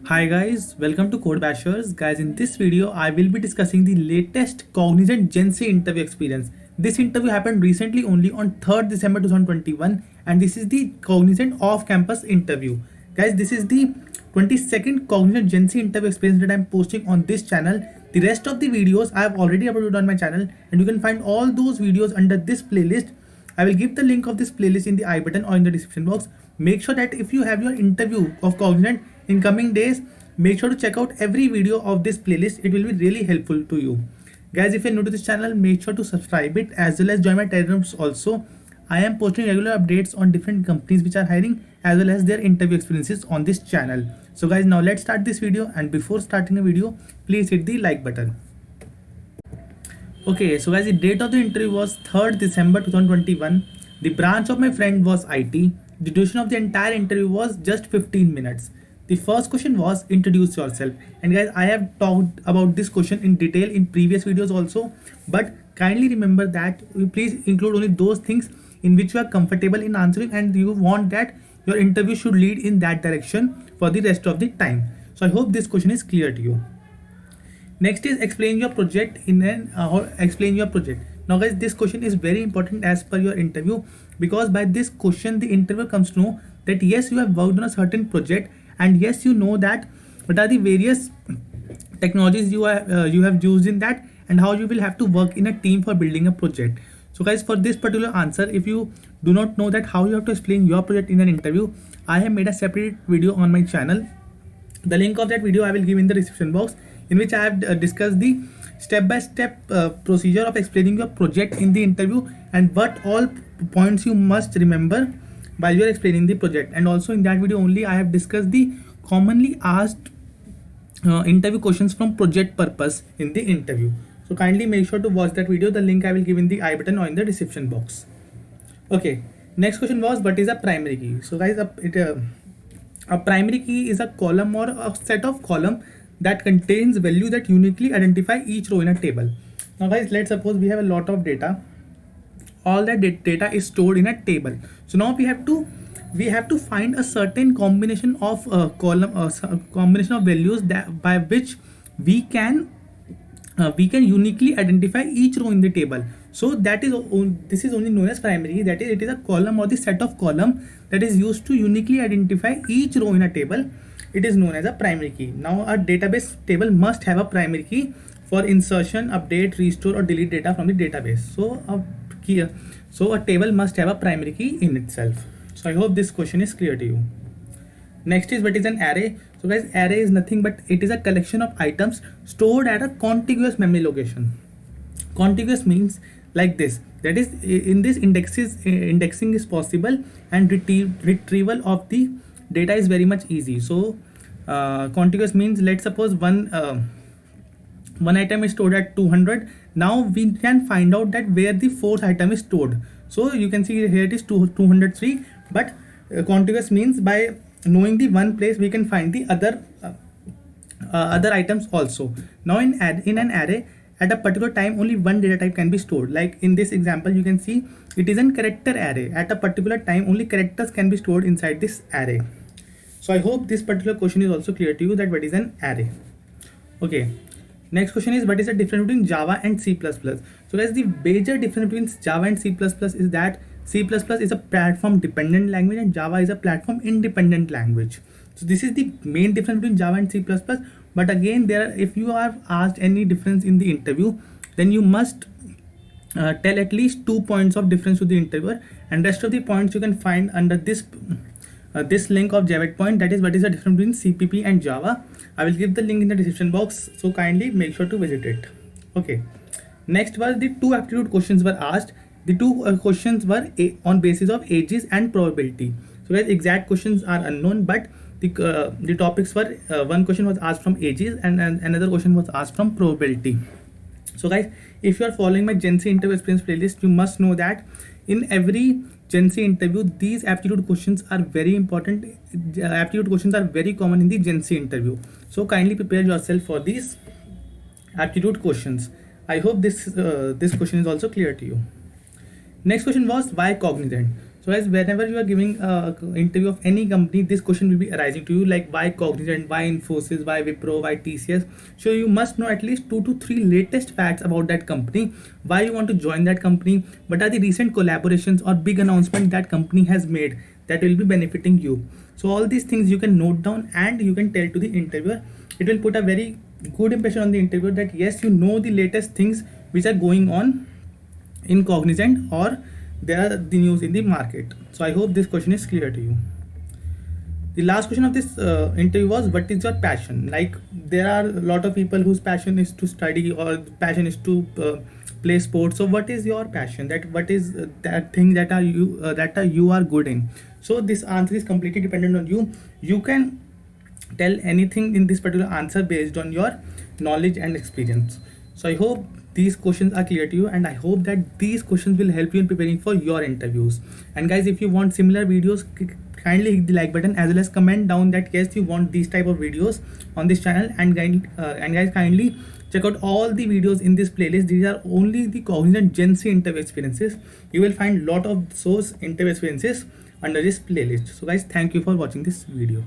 Hi guys, welcome to Code Bashers. Guys, in this video, I will be discussing the latest Cognizant Gen Z interview experience. This interview happened recently only on 3rd December 2021 and this is the Cognizant off-campus interview. Guys, this is the 22nd Cognizant Gen Z interview experience that I am posting on this channel. The rest of the videos I have already uploaded on my channel and you can find all those videos under this playlist. I will give the link of this playlist in the I button or in the description box. Make sure that if you have your interview of Cognizant in coming days, make sure to check out every video of this playlist. It will be really helpful to you. Guys, if you're new to this channel, make sure to subscribe it as well as join my telegrams also. I am posting regular updates on different companies which are hiring as well as their interview experiences on this channel. So guys, now let's start this video, and before starting the video, please hit the like button. Okay, so guys, the date of the interview was 3rd December 2021. The branch of my friend was IT. The duration of the entire interview was just 15 minutes. The first question was introduce yourself. And guys, I have talked about this question in detail in previous videos also. But kindly remember that please include only those things in which you are comfortable in answering and you want that your interview should lead in that direction for the rest of the time. So I hope this question is clear to you. Next is explain your project or explain your project. Now guys, this question is very important as per your interview, because by this question the interviewer comes to know that yes, you have worked on a certain project and yes, you know that what are the various technologies you have used in that and how you will have to work in a team for building a project. So guys, for this particular answer, if you do not know that how you have to explain your project in an interview, I have made a separate video on my channel. The link of that video I will give in the description box, in which I have discussed the step-by-step procedure of explaining your project in the interview and what all points you must remember while you are explaining the project. And also in that video only I have discussed the commonly asked interview questions from project purpose in the interview. So kindly make sure to watch that video. The link I will give in the I button or in the description box. Okay, next question was what is a primary key. So guys, a primary key is a column or a set of column that contains value that uniquely identify each row in a table. Now guys, let's suppose we have a lot of data. All that data is stored in a table. So now we have to find a certain combination of combination of values that by which we can uniquely identify each row in the table. So that is this is only known as primary. That is, it is a column or the set of column that is used to uniquely identify each row in a table. It is known as a primary key. Now a database table must have a primary key for insertion, update, restore or delete data from the database. So a table must have a primary key in itself. So I hope this question is clear to you. Next is what is an array. So guys, array is nothing but it is a collection of items stored at a contiguous memory location. Contiguous means like this, that is, in this indexing is possible and retrieval of the data is very much easy. So contiguous means, let's suppose one item is stored at 200. Now we can find out that where the fourth item is stored. So you can see here it is 203, but contiguous means by knowing the one place we can find the other items also. Now in an array, at a particular time only one data type can be stored. Like in this example you can see it is an character array. At a particular time only characters can be stored inside this array. So I hope this particular question is also clear to you, that what is an array. Okay, next question is what is the difference between Java and C++. So guys, the major difference between Java and C++ is that C++ is a platform dependent language and Java is a platform independent language. So this is the main difference between Java and C++. But again, if you are asked any difference in the interview, then you must tell at least 2 points of difference to the interviewer, and rest of the points you can find under this link of JavaPoint. That is what is the difference between CPP and Java. I will give the link in the description box, so kindly make sure to visit it. Okay, next was the two aptitude questions were asked. The two questions were on basis of ages and probability. So guys, exact questions are unknown, but the topics were one question was asked from ages and another question was asked from probability. So guys, if you are following my Gen Z interview experience playlist, you must know that in every Gen Z interview these aptitude questions are very important. Aptitude questions are very common in the Gen Z interview. So kindly prepare yourself for these aptitude questions. I hope this question is also clear to you. Next question was why Cognizant. So guys, whenever you are giving a interview of any company, this question will be arising to you, like why Cognizant, why Infosys, why Wipro, why TCS. So you must know at least 2 to 3 latest facts about that company, why you want to join that company, what are the recent collaborations or big announcement that company has made that will be benefiting you. So all these things you can note down and you can tell to the interviewer. It will put a very good impression on the interviewer that yes, you know the latest things which are going on in Cognizant, or there are the news in the market. So I hope this question is clear to you. The last question of this interview was, what is your passion? Like, there are a lot of people whose passion is to study or passion is to play sports. So what is your passion? That what is that thing that you are good in? So this answer is completely dependent on you. You can tell anything in this particular answer based on your knowledge and experience. So I hope these questions are clear to you, and I hope that these questions will help you in preparing for your interviews. And guys, if you want similar videos, kindly hit the like button as well as comment down that yes, you want these type of videos on this channel. And guys, kindly check out all the videos in this playlist. These are only the Cognizant Gen Z interview experiences. You will find lot of those interview experiences under this playlist. So guys, thank you for watching this video.